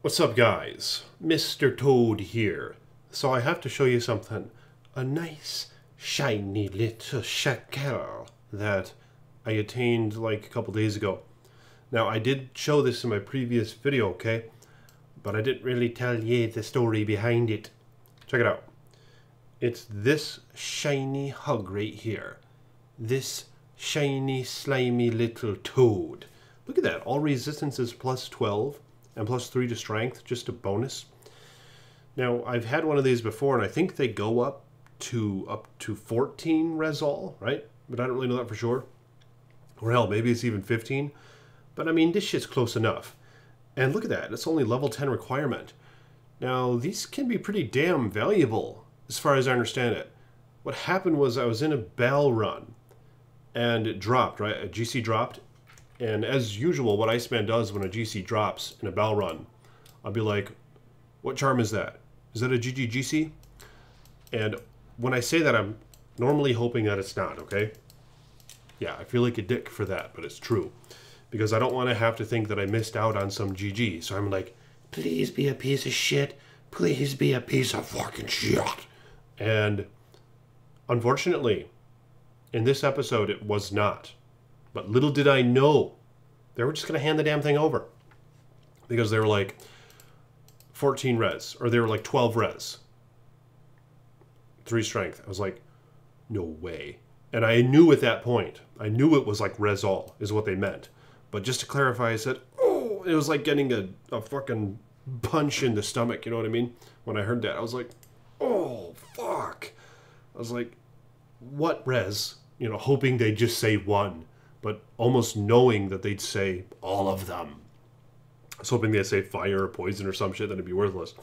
What's up, guys? Mr. Toad here. So I have to show you something. A nice, shiny little shackle that I attained like a couple days ago. Now, I did show this in my previous video, okay? But I didn't really tell you the story behind it. Check it out. It's this shiny hug right here. This shiny, slimy little toad. Look at that. All resistance is plus 12 and plus 3 to strength, just a bonus. Now, I've had one of these before, and I think they go up to 14 resol, right? But I don't really know that for sure. Or hell, maybe it's even 15. But I mean, this shit's close enough. And look at that. It's only level 10 requirement. Now, these can be pretty damn valuable, as far as I understand it. What happened was I was in a bell run, and it dropped, right? A GC dropped. And as usual, what Iceman does when a GC drops in a bell run, I'll be like, what charm is that? Is that a GC? And when I say that, I'm normally hoping that it's not, okay? Yeah, I feel like a dick for that, but it's true. Because I don't want to have to think that I missed out on some GG. So I'm like, please be a piece of shit. Please be a piece of fucking shit. And unfortunately, in this episode, it was not. But little did I know, they were just going to hand the damn thing over. Because they were like 14 res, or they were like 12 res. 3 strength. I was like, no way. And I knew at that point, I knew it was like res all, is what they meant. But just to clarify, I said, oh, it was like getting a fucking punch in the stomach, you know what I mean? When I heard that, I was like, oh, fuck. I was like, what res? You know, hoping they'd just say 1. But almost knowing that they'd say all of them. I was hoping they'd say fire or poison or some shit, that'd be worthless.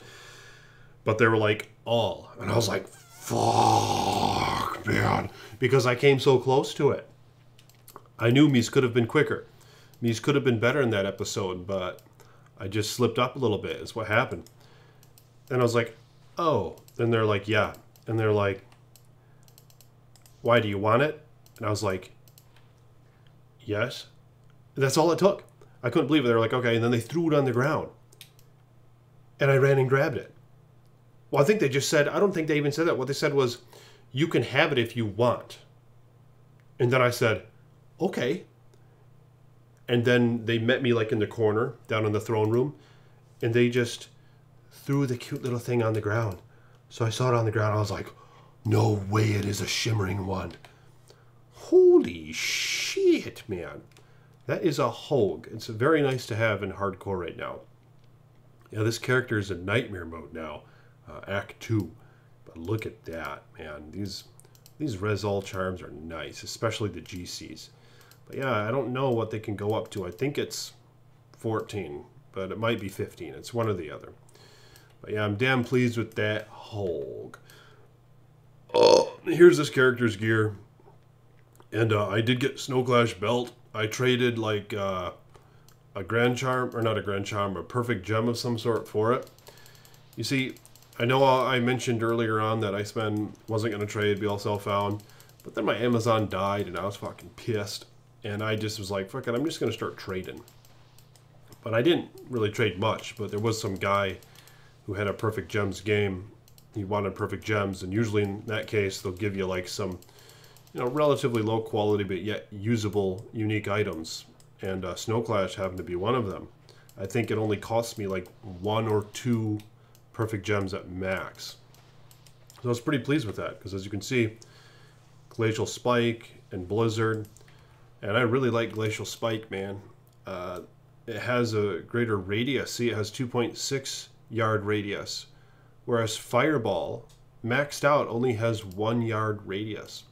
But they were like, all. And I was like, fuck, man. Because I came so close to it. I knew Mies could have been quicker. Mies could have been better in that episode, but I just slipped up a little bit, is what happened. And I was like, oh. And they're like, yeah. And they're like, why, do you want it? And I was like, yes. That's all it took. I couldn't believe it. They were like, okay. And then they threw it on the ground. And I ran and grabbed it. Well, I think they just said, I don't think they even said that. What they said was, you can have it if you want. And then I said, okay. And then they met me like in the corner, down in the throne room. And they just threw the cute little thing on the ground. So I saw it on the ground. I was like, no way it is a shimmering one. Holy shit, man. That is a Hogue. It's very nice to have in hardcore right now. Yeah, this character is in nightmare mode now. Act 2. But look at that, man. These Resol charms are nice, especially the GCs. But yeah, I don't know what they can go up to. I think it's 14, but it might be 15. It's one or the other. But yeah, I'm damn pleased with that Hogue. Oh, here's this character's gear. And I did get Snowclash belt. I traded like a Grand Charm, or not a Grand Charm, a Perfect Gem of some sort for it. You see, I know I mentioned earlier on that Iceman wasn't going to trade, be all self-found. But then my Amazon died and I was fucking pissed. And I just was like, fuck it, I'm just going to start trading. But I didn't really trade much, but there was some guy who had a Perfect Gems game. He wanted Perfect Gems, and usually in that case, they'll give you like some, you know, relatively low quality, but yet usable, unique items. And Snowclash happened to be one of them. I think it only cost me like 1 or 2 Perfect Gems at max. So I was pretty pleased with that, because as you can see, Glacial Spike and Blizzard. And I really like Glacial Spike, man. It has a greater radius. See, it has 2.6 yard radius. Whereas Fireball, maxed out, only has 1 yard radius.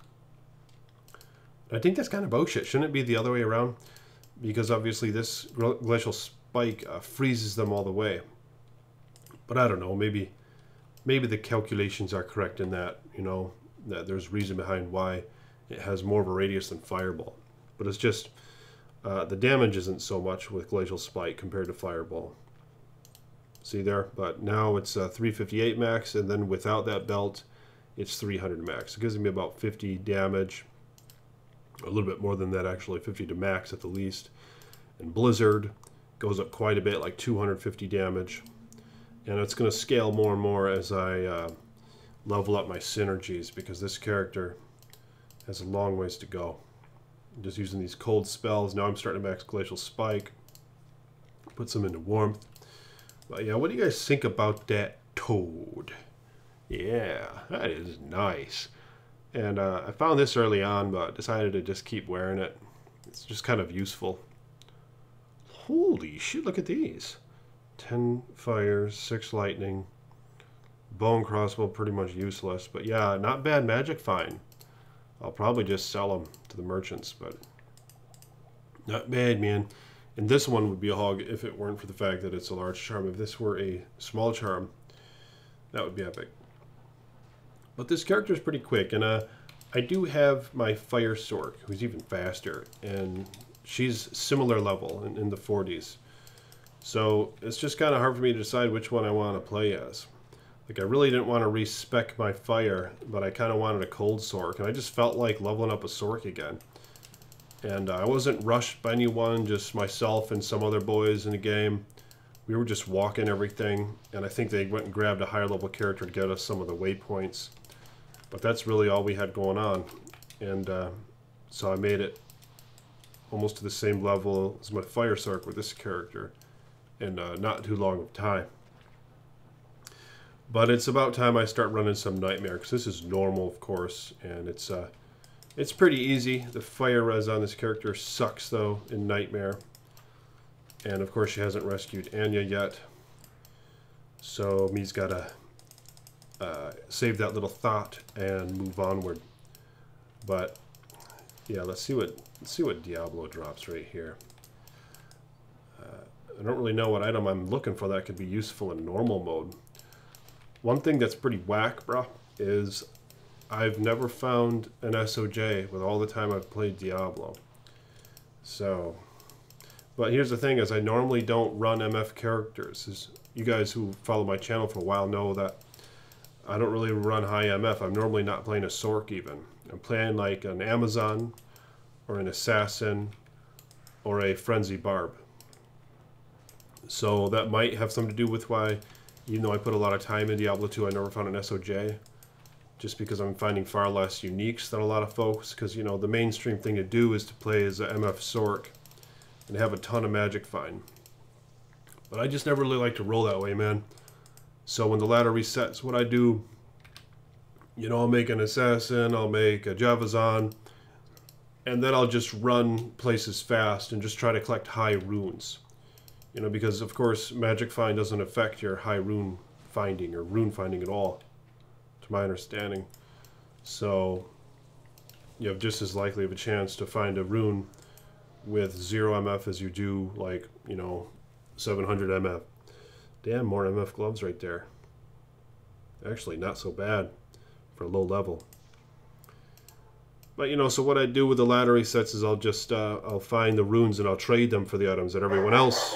I think that's kind of bullshit. Shouldn't it be the other way around? Because obviously this Glacial Spike freezes them all the way. But I don't know. Maybe the calculations are correct in that, you know, that there's reason behind why it has more of a radius than Fireball. But it's just, the damage isn't so much with Glacial Spike compared to Fireball. See there? But now it's 358 max, and then without that belt, it's 300 max. It gives me about 50 damage. A little bit more than that, actually. 50 to max at the least. And Blizzard goes up quite a bit, like 250 damage. And it's going to scale more and more as I level up my synergies, because this character has a long ways to go. I'm just using these cold spells. Now I'm starting to max Glacial Spike. Put some into Warmth. But yeah, what do you guys think about that toad? Yeah, that is nice. And I found this early on, but decided to just keep wearing it. It's just kind of useful. Holy shit, look at these. 10 fire, 6 lightning. Bone crossbow, pretty much useless. But yeah, not bad magic find. I'll probably just sell them to the merchants, but not bad, man. And this one would be a hog if it weren't for the fact that it's a large charm. If this were a small charm, that would be epic. But this character is pretty quick, and I do have my Fire Sork, who's even faster, and she's similar level in the 40s. So it's just kind of hard for me to decide which one I want to play as. Like, I really didn't want to respec my fire, but I kind of wanted a cold Sork, and I just felt like leveling up a Sork again. And I wasn't rushed by anyone, just myself and some other boys in the game. We were just walking everything, and I think they went and grabbed a higher level character to get us some of the waypoints. But that's really all we had going on. And so I made it almost to the same level as my Fire Sork with this character in not too long of time. But it's about time I start running some Nightmare, because this is normal, of course, and it's pretty easy. The fire res on this character sucks, though, in Nightmare. And, of course, she hasn't rescued Anya yet. So, me's got to save that little thought and move onward. But, yeah, let's see what Diablo drops right here. I don't really know what item I'm looking for that could be useful in normal mode. One thing that's pretty whack, bruh, is I've never found an SOJ with all the time I've played Diablo. So, but here's the thing, is I normally don't run MF characters. As you guys who follow my channel for a while know that I don't really run high MF. I'm normally not playing a Sork even. I'm playing like an Amazon or an Assassin or a Frenzy Barb. So that might have something to do with why, even though I put a lot of time in Diablo 2, I never found an SOJ. Just because I'm finding far less uniques than a lot of folks. Because, you know, the mainstream thing to do is to play as a MF Sork and have a ton of magic find. But I just never really like to roll that way, man. So when the ladder resets, what I do, you know, I'll make an Assassin, I'll make a Javazan, and then I'll just run places fast and just try to collect high runes. You know, because, of course, magic find doesn't affect your high rune finding or rune finding at all, to my understanding. So you have just as likely of a chance to find a rune with 0 MF as you do, like, you know, 700 MF. Damn, more MF gloves right there. Actually, not so bad for low level. But, you know, so what I do with the ladder resets is I'll just, I'll find the runes and I'll trade them for the items that everyone else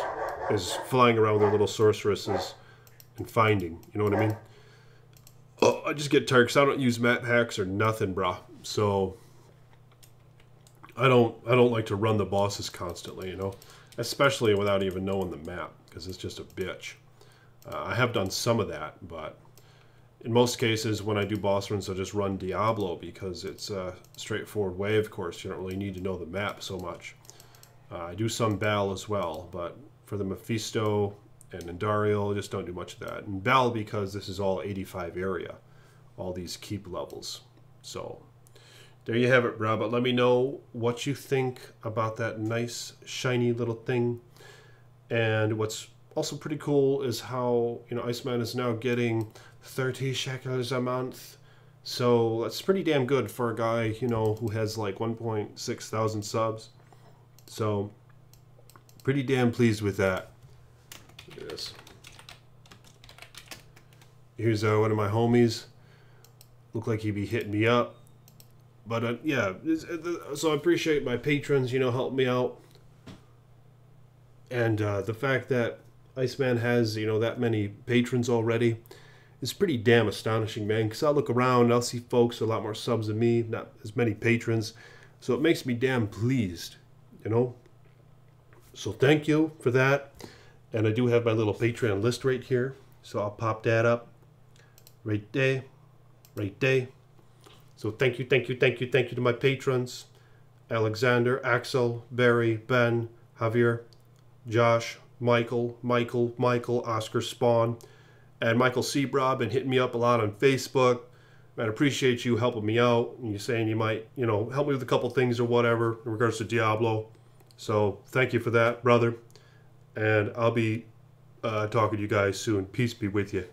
is flying around with their little sorceresses and finding. You know what I mean? Oh, I just get tired because I don't use map hacks or nothing, brah. So I don't like to run the bosses constantly, you know, especially without even knowing the map, because it's just a bitch. I have done some of that, but in most cases when I do boss runs, I'll just run Diablo because it's a straightforward way. Of course, you don't really need to know the map so much. I do some Bal as well, but for the Mephisto and Andariel, I just don't do much of that. And Bal, because this is all 85 area, all these keep levels. So there you have it, bro. But let me know what you think about that nice, shiny little thing. And what's also pretty cool is how, you know, Iceman is now getting 30 shekels a month. So that's pretty damn good for a guy, you know, who has like 1.6 thousand subs. So pretty damn pleased with that. Look at this. Here's one of my homies. Look like he'd be hitting me up. But yeah, so I appreciate my patrons, you know, helping me out. And the fact that Iceman has, you know, that many patrons already is pretty damn astonishing, man. Because I look around and I'll see folks with a lot more subs than me, not as many patrons. So it makes me damn pleased, you know. So thank you for that. And I do have my little Patreon list right here. So I'll pop that up right there, right there. So thank you to my patrons: Alexander, Axel, Barry, Ben, Javier, Josh, Michael, Oscar Spawn, and Michael Seabroad. Been hitting me up a lot on Facebook. Man, I appreciate you helping me out. And you saying you might, help me with a couple things or whatever in regards to Diablo. So thank you for that, brother. And I'll be talking to you guys soon. Peace be with you.